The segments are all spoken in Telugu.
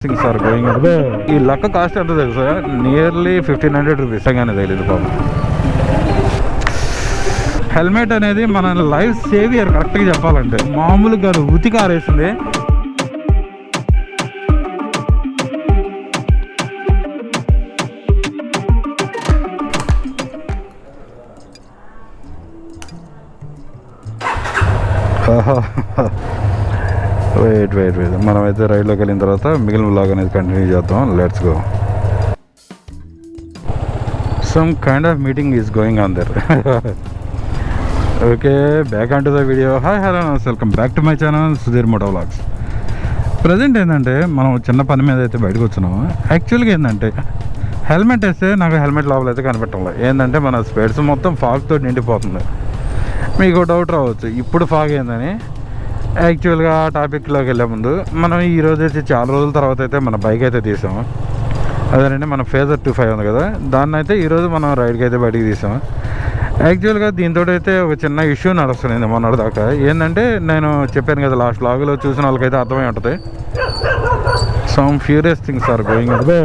థింగ్స్ ఆర్ గోయింగ్ అంటే ఈ లక్క కాస్ట్ ఎంత తెలుసా? నియర్లీ 1500 రూపీస్ కానీ తెలియదు బాబు. హెల్మెట్ అనేది మన లైఫ్ సేవియర్ కరెక్ట్గా చెప్పాలంటే. మామూలుగా ఉతికి ఆరేసింది. వెయిట్ మనమైతే రైడ్లోకి వెళ్ళిన తర్వాత మిగిలిన వ్లాగ్ అనేది కంటిన్యూ చేద్దాం. Let's go. Some kind of meeting is going on there. Okay, back on to the video. Hi hello welcome back to my channel Sudheer moto vlogs. Present ఏంటంటే మనం చిన్న పని మీద అయితే బయటకు వచ్చినాము. యాక్చువల్గా ఏంటంటే హెల్మెట్ వేస్తే నాకు హెల్మెట్ లోపల అయితే కనిపెట్టలేదు. ఏంటంటే మన స్పెడ్స్ మొత్తం ఫాగ్తో నిండిపోతుంది. మీకు డౌట్ రావచ్చు ఇప్పుడు ఫాగ్ ఏందని. యాక్చువల్గా టాపిక్లోకి వెళ్ళే ముందు మనం ఈరోజు అయితే చాలా రోజుల తర్వాత అయితే మన బైక్ అయితే తీసాము. అదేనండి మన ఫేజర్ 25 ఉంది కదా, దాన్ని అయితే ఈరోజు మనం రైడ్కి అయితే బయటికి తీసాము. యాక్చువల్గా దీంతో అయితే ఒక చిన్న ఇష్యూ నడుస్తుంది మొన్నటి దాకా. ఏంటంటే నేను చెప్పాను కదా లాస్ట్ వ్లాగ్లో, చూసిన వాళ్ళకైతే అర్థమై ఉంటుంది. Some furious things are going అంటే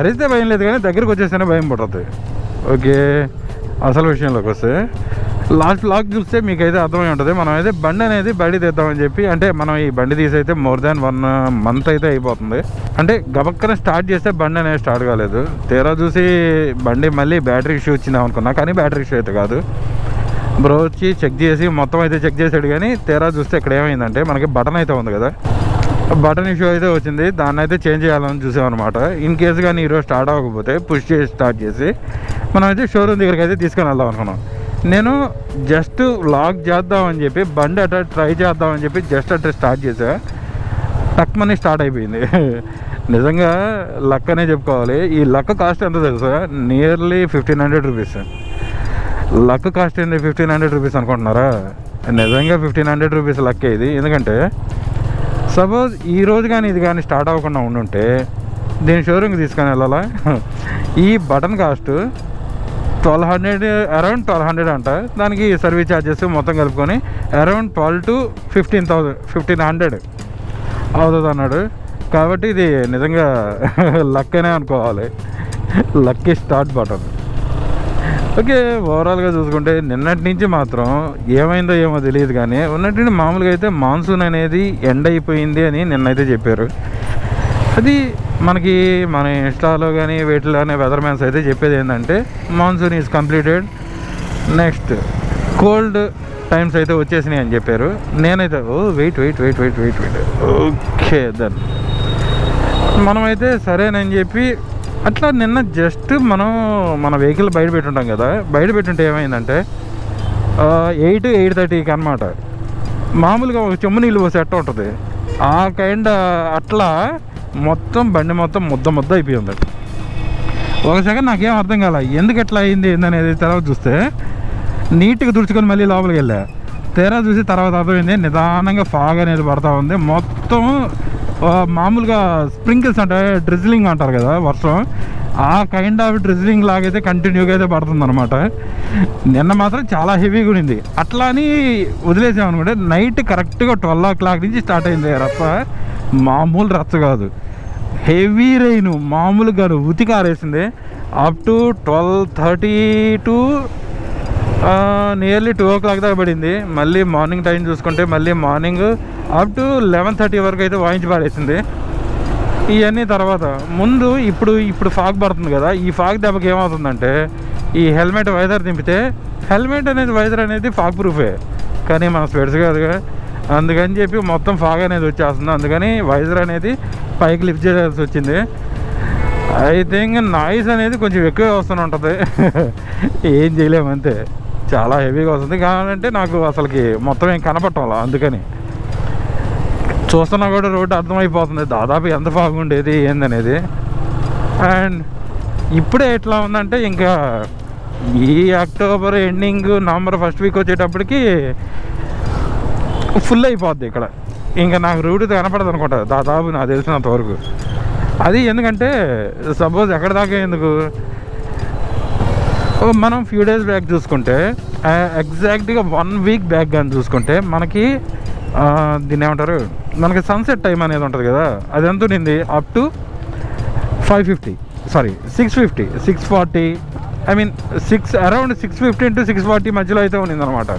అరిస్తే భయం లేదు కానీ దగ్గరికి వచ్చేస్తేనే భయం పడుతుంది. ఓకే, అసలు విషయంలోకి వస్తే లాస్ట్ వ్లాగ్ చూస్తే మీకైతే అర్థమై ఉంటుంది. మనం అయితే బండి అనేది బయట తీద్దామని చెప్పి, అంటే మనం ఈ బండి తీసి అయితే మోర్ దాన్ 1 మంత్ అయితే అయిపోతుంది. అంటే గబక్కన స్టార్ట్ చేస్తే బండి అనేది స్టార్ట్ కాలేదు. తీరా చూసి బండి మళ్ళీ బ్యాటరీ ఇష్యూ వచ్చిందాం అనుకున్నా, కానీ బ్యాటరీ ఇష్యూ అయితే కాదు. బ్రో వచ్చి చెక్ చేసి మొత్తం అయితే చెక్ చేసాడు, కానీ తీరా చూస్తే ఇక్కడ ఏమైందంటే మనకి బటన్ అయితే ఉంది కదా, బటన్ ఇష్యూ అయితే వచ్చింది. దాన్ని అయితే చేంజ్ చేయాలని చూసామన్నమాట. ఇన్ కేసు కానీ ఈరోజు స్టార్ట్ అవ్వకపోతే పుష్ చేసి స్టార్ట్ చేసి మనం అయితే షోరూమ్ దగ్గరికి అయితే తీసుకొని వెళ్దాం అనుకున్నాం. నేను జస్ట్ వ్లాగ్ చేద్దామని చెప్పి బండి అట్లా ట్రై చేద్దామని చెప్పి జస్ట్ అట్లా స్టార్ట్ చేసా, టక్ మనీ స్టార్ట్ అయిపోయింది. నిజంగా లక్ అనే చెప్పుకోవాలి. ఈ లక్ కాస్ట్ ఎంత తెలుసా? Nearly 1500 rupees. లక్ కాస్ట్ ఏంది 1500 రూపీస్ అనుకుంటున్నారా? నిజంగా 1500 రూపీస్ లక్కే ఇది. ఎందుకంటే సపోజ్ ఈరోజు కానీ ఇది కానీ స్టార్ట్ అవ్వకుండా ఉండుంటే దీని షోరూమ్కి తీసుకొని వెళ్ళాలా. ఈ బటన్ కాస్ట్ 1200, అరౌండ్ 1200 అంట. దానికి సర్వీస్ ఛార్జెస్ మొత్తం కలుపుకొని అరౌండ్ 12 to 1500 అవుతుంది అన్నాడు. కాబట్టి ఇది నిజంగా లక్ అనే అనుకోవాలి. Lucky start button. ఓకే, ఓవరాల్గా చూసుకుంటే నిన్నటి నుంచి మాత్రం ఏమైందో ఏమో తెలియదు, కానీ ఉన్నట్టు మామూలుగా అయితే మాన్సూన్ అనేది ఎండ్ అయిపోయింది అని నిన్నైతే చెప్పారు. అది మనకి మన ఇన్స్టాలో కానీ వీటిలో కానీ వెదర్ మ్యాన్స్ అయితే చెప్పేది ఏంటంటే monsoon is completed, next cold times అయితే వచ్చేసినాయి అని చెప్పారు. నేనైతే వెయిట్ ఓకే దెన్ మనమైతే సరేనని చెప్పి అట్లా నిన్న జస్ట్ మనం మన వెహికల్ బయట పెట్టుంటాం కదా, బయట పెట్టుంటే ఏమైందంటే 8:30కి అనమాట. మామూలుగా ఒక చెమ్ము నీళ్ళు పోసి అట్ట ఉంటుంది ఆ కైండ్. అట్లా మొత్తం బండి మొత్తం ముద్ద అయిపోయింది. ఒక సెకండ్ నాకేం అర్థం కాలే ఎందుకు ఎట్లా అయింది ఏందనేది. తర్వాత చూస్తే నీట్గా తుడుచుకొని మళ్ళీ లోపలికి వెళ్ళా. తీరా చూసి తర్వాత అర్థమైంది నిదానంగా ఫాగ్ అనేది పడతా ఉంది. మొత్తం మామూలుగా స్ప్రింకిల్స్ అంటే డ్రిజ్లింగ్ అంటారు కదా వర్షం, ఆ కైండ్ ఆఫ్ డ్రిజ్లింగ్ లాగైతే కంటిన్యూగా అయితే పడుతుంది అనమాట. నిన్న మాత్రం చాలా హెవీగా ఉండింది. అట్లా అని వదిలేసామనుకుంటే నైట్ కరెక్ట్గా 12 o'clock నుంచి స్టార్ట్ అయింది రచ్చ. మామూలు రచ్చ కాదు, హెవీ రెయిన్. మామూలుగా ఉతికి ఆరేసింది. Up to 12:30 to nearly 2 o'clock దాకా పడింది. మళ్ళీ మార్నింగ్ టైం చూసుకుంటే మళ్ళీ మార్నింగ్ అప్ టు 11:30 వరకు అయితే వాయించి పాడేసింది. ఇవన్నీ తర్వాత ముందు ఇప్పుడు ఫాగ్ పడుతుంది కదా, ఈ ఫాగ్ దెబ్బకి ఏమవుతుందంటే ఈ హెల్మెట్ వైజర్ దింపితే వైజర్ అనేది ఫాగ్ ప్రూఫే, కానీ మన స్పెడ్స్ కాదుగా. అందుకని చెప్పి మొత్తం ఫాగ్ అనేది వచ్చేస్తుంది. అందుకని వైజర్ అనేది పైకి లిఫ్ట్ చేయాల్సి వచ్చింది. ఐ థింక్ నాయిస్ అనేది కొంచెం ఎక్కువ వస్తూనే ఉంటుంది. ఏం చేయలేము అంతే, చాలా హెవీగా వస్తుంది. కావాలంటే నాకు అసలుకి మొత్తం ఏం కనపడటం. అందుకని చూస్తున్నా కూడా రోడ్డు అర్థమైపోతుంది దాదాపు ఎంత ఫాగ్ ఉండేది ఏందనేది. అండ్ ఇప్పుడే ఎట్లా ఉందంటే ఇంకా ఈ October ending November first week వచ్చేటప్పటికి ఫుల్ అయిపోద్ది ఇక్కడ. ఇంకా నాకు రూట్ కనపడదు అనుకుంటా దాదాపు నాకు తెలిసినంత వరకు. అది ఎందుకంటే సపోజ్ ఎక్కడ దాకా ఎందుకు మనం ఫ్యూ డేస్ బ్యాక్ చూసుకుంటే, ఎగ్జాక్ట్గా 1 week బ్యాక్ కానీ చూసుకుంటే మనకి దీన్ని ఏమంటారు మనకి సన్సెట్ టైం అనేది ఉంటుంది కదా, అది ఎంత ఉండింది up to 550 sorry 650 640 I mean around 650 to 640 మధ్యలో అయితే ఉండింది అనమాట.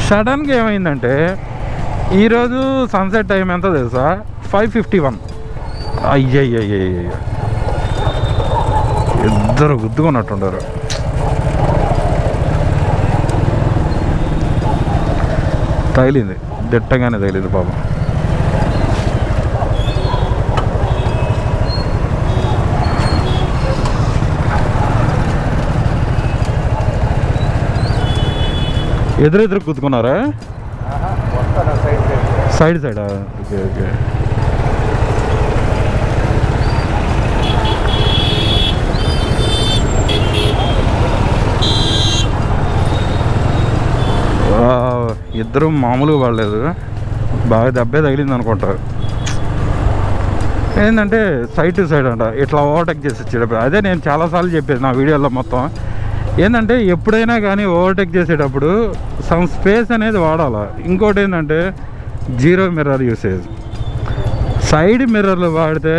సడన్గా ఏమైందంటే ఈరోజు సన్సెట్ టైం ఎంత తెలుసా, 551. అయ్యయ్యయ్య ఇద్దరు గుద్దుకున్నట్టుండారు. తగిలింది, దిట్టంగానే తగిలింది పాపం. ఎదురెదురు గుద్దుకున్నారా? సైడా? Okay okay. ఇద్దరు మామూలుగా పడలేదు, బాగా దెబ్బే తగిలింది అనుకుంటారు. ఏంటంటే సైడ్ టు సైడ్ అంట, ఇట్లా ఓవర్టేక్ చేసి వచ్చేటప్పుడు. అదే నేను చాలాసార్లు చెప్పేది నా వీడియోలో మొత్తం. ఏంటంటే ఎప్పుడైనా కానీ ఓవర్టేక్ చేసేటప్పుడు సమ్ స్పేస్ అనేది వాడాలి. ఇంకోటి ఏంటంటే జీరో మిర్రర్ యూసేజ్. సైడ్ మిర్రర్లు వాడితే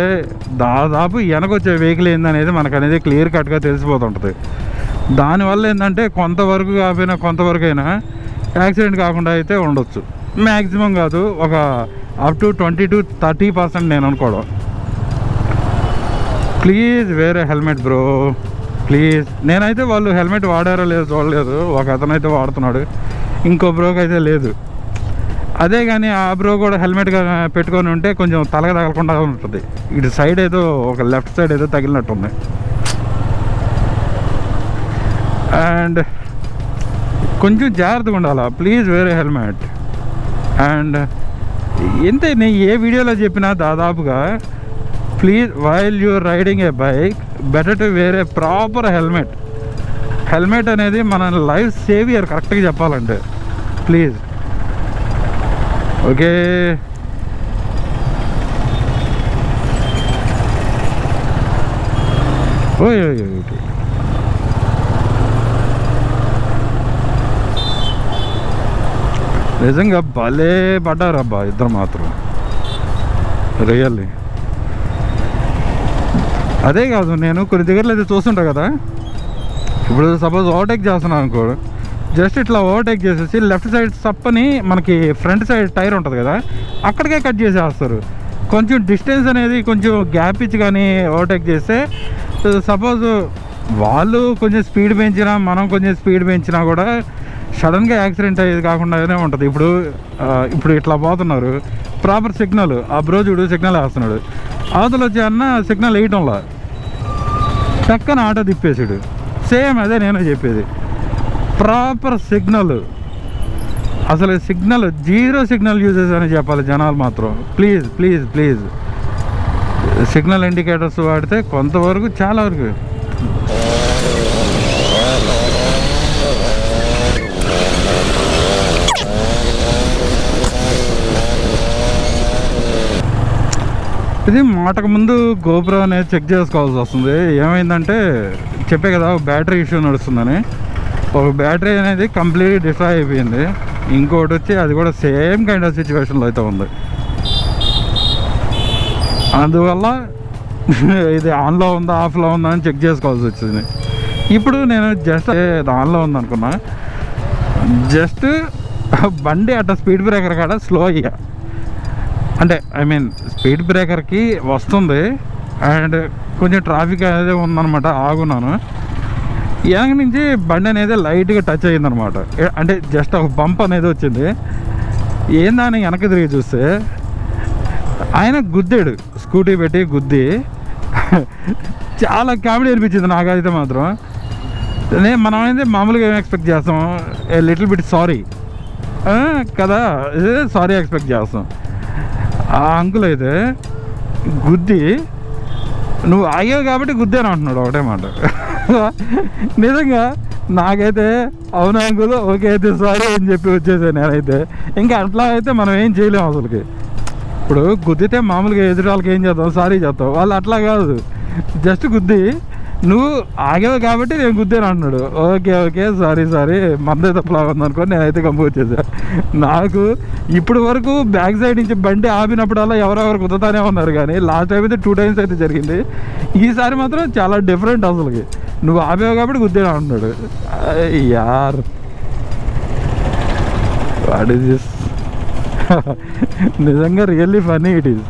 దాదాపు వెనకొచ్చే వెహికల్ ఏందనేది మనకు అనేది క్లియర్ కట్గా తెలిసిపోతుంటుంది. దానివల్ల ఏంటంటే కొంతవరకు కాకపోయినా కొంతవరకు అయినా యాక్సిడెంట్ కాకుండా అయితే ఉండొచ్చు. మ్యాక్సిమం కాదు, ఒక అప్ టు 20 to 30% నేను అనుకోవడం. ప్లీజ్ వేరే హెల్మెట్ బ్రో, ప్లీజ్. నేనైతే వాళ్ళు హెల్మెట్ వాడారో లేదో చూడలేదు. ఒక అతనైతే వాడుతున్నాడు, ఇంకో బ్రోకి అయితే లేదు. అదే కానీ ఆ బ్రో కూడా హెల్మెట్ పెట్టుకొని ఉంటే కొంచెం తలగా తగలకుండా ఉంటుంది. ఇటు సైడ్ ఏదో ఒక లెఫ్ట్ సైడ్ ఏదో తగిలినట్టుంది. అండ్ కొంచెం జాగ్రత్తగా ఉండాలా, ప్లీజ్ వేరే హెల్మెట్. అండ్ ఎంత నేను ఏ వీడియోలో చెప్పినా దాదాపుగా please while you're riding a bike better to wear a proper helmet. Helmet అనేది మన లైఫ్ సేవియర్ కరెక్ట్గా చెప్పాలంటే. Please okay. ఓకే నిజంగా భలే పడ్డారబ్బా ఇద్దరు మాత్రం, రియల్లీ. అదే కాదు, నేను కొన్ని దగ్గరలో అయితే చూస్తుంటా కదా, ఇప్పుడు సపోజ్ ఓవర్టేక్ చేస్తున్నాను అనుకో, జస్ట్ ఇట్లా ఓవర్టేక్ చేసేసి లెఫ్ట్ సైడ్ సప్పని మనకి ఫ్రంట్ సైడ్ టైర్ ఉంటుంది కదా, అక్కడికే కట్ చేసేస్తారు. కొంచెం డిస్టెన్స్ అనేది కొంచెం గ్యాప్ ఇచ్చి కానీ ఓవర్టేక్ చేస్తే సపోజ్ వాళ్ళు కొంచెం స్పీడ్ పెంచినా మనం కొంచెం స్పీడ్ పెంచినా కూడా సడన్గా యాక్సిడెంట్ అయ్యేది కాకుండానే ఉంటుంది. ఇప్పుడు ఇట్లా పోతున్నారు, ప్రాపర్ సిగ్నల్, ఆ బ్రో చూడు సిగ్నల్ వేస్తున్నాడు, అవతల వచ్చే అన్న సిగ్నల్ వేయటంలా పక్కన ఆటో తిప్పేసాడు. సేమ్ అదే నేను చెప్పేది, ప్రాపర్ సిగ్నల్. అసలు సిగ్నల్ జీరో సిగ్నల్ యూజెస్ అని చెప్పాలి జనాలు మాత్రం. Please please please signal indicators వాడితే కొంతవరకు చాలా వరకు. ఇది మాటకు ముందు గోప్రో అనేది చెక్ చేసుకోవాల్సి వస్తుంది. ఏమైందంటే చెప్పే కదా బ్యాటరీ ఇష్యూ నడుస్తుందని. ఒక బ్యాటరీ అనేది కంప్లీట్ డిస్ట్రాయ్ అయిపోయింది, ఇంకోటి వచ్చి అది కూడా సేమ్ కైండ్ ఆఫ్ సిచ్యువేషన్లో అయితే ఉంది. అందువల్ల ఇది ఆన్లో ఉందా ఆఫ్లో ఉందా అని చెక్ చేసుకోవాల్సి వచ్చింది. ఇప్పుడు నేను జస్ట్ ఆన్లో ఉందనుకున్నా, జస్ట్ బండి అట్లా స్పీడ్ బ్రేకర్ కాడ స్లో అయ్యా, అంటే ఐ మీన్ స్పీడ్ బ్రేకర్కి వస్తుంది అండ్ కొంచెం ట్రాఫిక్ అనేది ఉందన్నమాట, ఆగున్నాను. వెనక నుంచి బండి అనేది లైట్గా టచ్ అయ్యిందనమాట, అంటే జస్ట్ ఒక బంప్ అనేది వచ్చింది. ఏందని వెనక తిరిగి చూస్తే ఆయన గుద్దాడు, స్కూటీ పెట్టి గుద్ది. చాలా కామెడీ అనిపించింది నాకైతే మాత్రం. మనం అయితే మామూలుగా ఏం ఎక్స్పెక్ట్ చేస్తాం, ఏ లిటిల్ బిట్ సారీ కదా, సారీ ఎక్స్పెక్ట్ చేస్తాం. ఆ అంకుల్ అయితే గుద్ది నువ్వు అయ్యావు కాబట్టి గుద్దాను అంటున్నాడు ఒకటే మాట. నిజంగా నాకైతే అవును అంకుల్ ఓకే అయితే సారీ అని చెప్పి వచ్చేసాను నేనైతే. ఇంకా అట్లా అయితే మనం ఏం చేయలేము అసలుకి. ఇప్పుడు గుద్దితే మామూలుగా ఎదురు వాళ్ళకి ఏం చేద్దాం, సారీ చేస్తాం. వాళ్ళు అట్లా కాదు, జస్ట్ గుద్ది నువ్వు ఆగేవు కాబట్టి నేను గుద్దాను అంటున్నాడు. ఓకే ఓకే సారీ మందే తప్పులాగా ఉందనుకో నేనైతే గమ్ము వచ్చేసా. నాకు ఇప్పుడు వరకు బ్యాక్ సైడ్ నుంచి బండి ఆపినప్పుడల్లా ఎవరెవరు కుదుతానే ఉన్నారు, కానీ లాస్ట్ టైం అయితే 2 times అయితే జరిగింది. ఈసారి మాత్రం చాలా డిఫరెంట్ అసలుకి. నువ్వు ఆపేవు కాబట్టి గుద్దాను అంటున్నాడు. యార్ వాట్ ఈస్ దిస్? నిజంగా రియల్లీ ఫన్నీ ఇట్ ఈస్.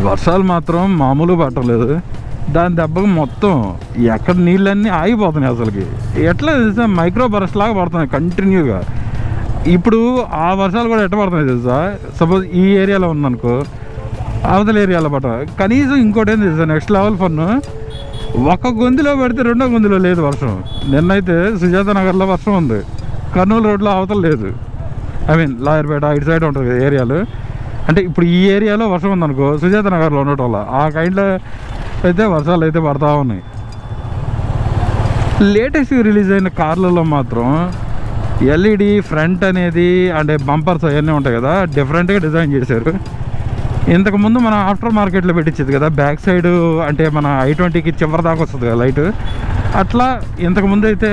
వర్షాలు మాత్రం మామూలు పట్టలేదు. దాని దెబ్బకు మొత్తం ఎక్కడ నీళ్ళన్నీ ఆగిపోతున్నాయి అసలుకి. ఎట్లా తెలుసా, మైక్రో బరస్ట్ లాగా పడుతున్నాయి కంటిన్యూగా. ఇప్పుడు ఆ వర్షాలు కూడా ఎట్లా పడుతున్నాయి తెలుసా, సపోజ్ ఈ ఏరియాలో ఉందనుకో, అవతల ఏరియాలో పట్ట. కనీసం ఇంకోటి ఏం తెలుసా, నెక్స్ట్ లెవెల్ ఫన్, ఒక గొంతులో పెడితే రెండో గొంతులో లేదు వర్షం. నిన్నైతే సుజాత నగర్లో వర్షం ఉంది, కర్నూలు రోడ్లో అవతల లేదు. ఐ మీన్ లాయర్పేట ఇటు సైడ్ ఉంటుంది కదా ఏరియాలు. అంటే ఇప్పుడు ఈ ఏరియాలో వర్షం ఉందనుకో, సుజాత నగర్లో ఉండటం వల్ల ఆ కైండ్లో అయితే వర్షాలు అయితే పడతా ఉన్నాయి. లేటెస్ట్ రిలీజ్ అయిన కార్లలో మాత్రం ఎల్ఈడి ఫ్రంట్ అనేది అంటే బంపర్స్ అవన్నీ ఉంటాయి కదా, డిఫరెంట్గా డిజైన్ చేశారు. ఇంతకుముందు మనం ఆఫ్టర్ మార్కెట్లో పెట్టించేది కదా బ్యాక్ సైడ్, అంటే మన i20కి చివరి దాకా వస్తుంది కదా లైట్, అట్లా ఇంతకుముందు అయితే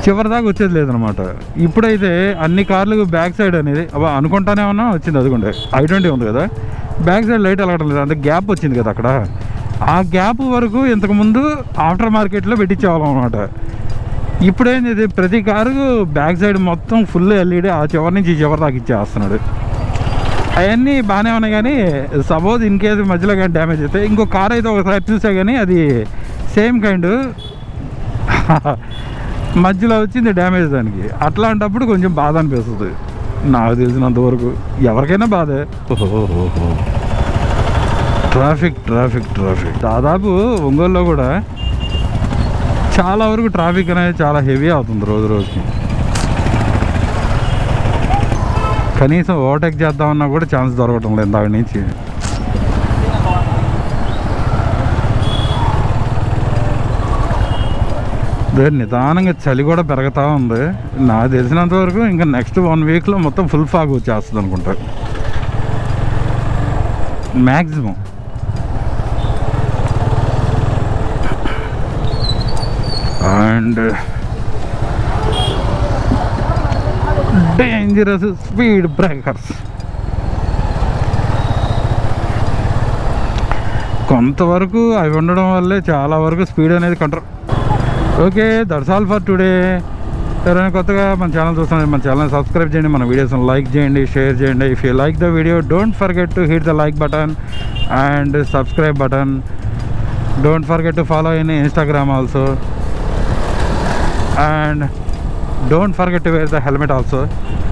చివరి దాకా వచ్చేది లేదనమాట. ఇప్పుడైతే అన్ని కార్లు బ్యాక్ సైడ్ అనేది అనుకుంటానే ఉన్నా వచ్చింది. అదిగోండి i20 ఉంది కదా, బ్యాక్ సైడ్ లైట్ వెళ్ళడం లేదు, అంత గ్యాప్ వచ్చింది కదా అక్కడ. ఆ గ్యాప్ వరకు ఇంతకుముందు ఆఫ్టర్ మార్కెట్లో పెట్టించేవాళ్ళం అనమాట. ఇప్పుడేంది ప్రతి కారు బ్యాక్ సైడ్ మొత్తం ఫుల్ ఎల్ఈడి, ఆ చివరి నుంచి ఈ చివరి దాకా ఇచ్చేస్తున్నాడు. అవన్నీ బాగానే ఉన్నాయి, కానీ సపోజ్ ఇన్ కేసు మధ్యలో కానీ డ్యామేజ్ అయితే, ఇంకో కార్ అయితే ఒకసారి చూసా కానీ అది సేమ్ కైండ్ మధ్యలో వచ్చింది డ్యామేజ్ దానికి. అట్లాంటప్పుడు కొంచెం బాధ అనిపిస్తుంది నాకు తెలిసినంతవరకు. ఎవరికైనా బాధే. ట్రాఫిక్ దాదాపు ఒంగోలులో కూడా చాలా వరకు ట్రాఫిక్ అనేది చాలా హెవీ అవుతుంది రోజుకి. కనీసం ఓవర్టేక్ చేద్దామన్నా కూడా ఛాన్స్ దొరకటం లేదు దాని నుంచి. నిదానంగా చలి కూడా పెరుగుతూ ఉంది. నాకు తెలిసినంత వరకు ఇంకా నెక్స్ట్ 1 weekలో మొత్తం ఫుల్ ఫాగ్ వచ్చేస్తుంది అనుకుంటా maximum. And dangerous speed breakers. కొంతవరకు అవి ఉండడం వల్లే చాలా వరకు స్పీడ్ అనేది control. Okay, that's all for today. ఎవరైనా కొత్తగా మన ఛానల్ చూస్తున్నారు, మన ఛానల్ సబ్స్క్రైబ్ చేయండి, మన వీడియోస్ని లైక్ చేయండి, షేర్ చేయండి. If you like the video don't forget to hit the like button and subscribe button. Don't forget to follow in Instagram also, and don't forget to wear the helmet also.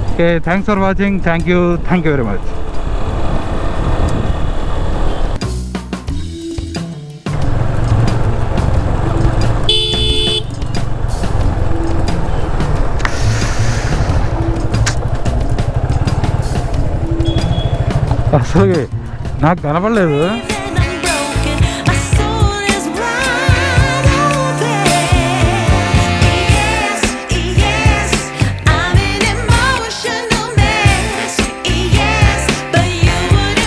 Okay, thanks for watching. Thank you very much. అసలు నాకు కనపడలేదు.